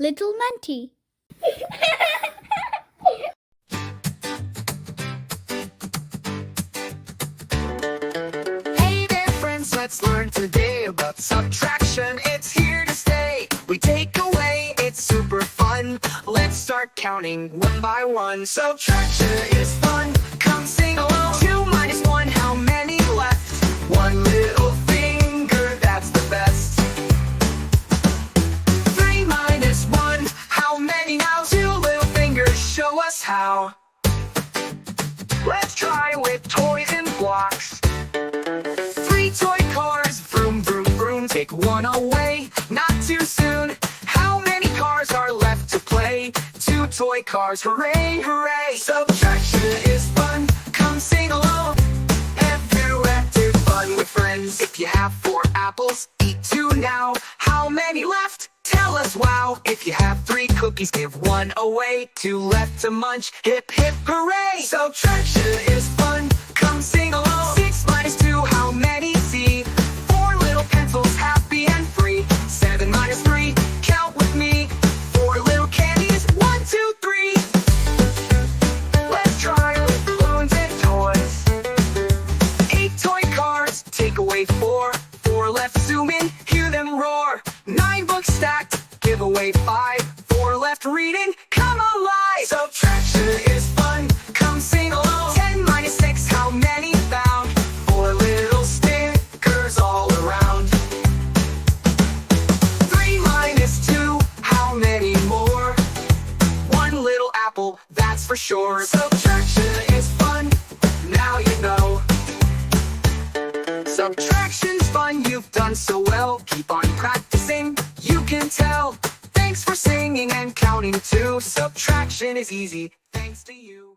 LittleMentee. Hey there friends, let's learn today about subtraction. It's here to stay. We take away, it's super fun. Let's start counting one by one. Subtraction is fun. Come sing along. 2 minus 1, how many left? One little finger, that's the best. 3 minus 1, how many now? 2 little fingers, show us how. Let's try with toys and blocks. 3 toy cars, vroom, vroom, vroom. Take 1 away, not too soon. How many cars are left to play? 2 toy cars, hooray, hooray. Subtraction is fun, come sing along. Everywhere to fun with friends. If you have 4 apples, eat 2 now. How many left? Tell us wow. If you have 3 cookies, give 1 away. 2 left to munch, hip hip hooray. Subtraction is fun, come sing along. 6 minus 2, how many see? 4 little pencils, happy and free. 7 minus 3, count with me. 4 little candies, 1, 2, 3. Let's try with balloons and toys. 8 toy cars, take away 4. 4 left, zoom in, hear them roar. 9 books stacked, give away 5. 4 left, reading, come alive. Subtraction is fun, come sing along. 10 minus 6, how many found? 4 little stickers all around. 3 minus 2, how many more? 1 little apple, that's for sure. Subtraction is fun, now you know. Subtraction's fun, you've done so well. Keep on practicing, you can tell. Thanks for singing and counting too. Subtraction is easy, thanks to you.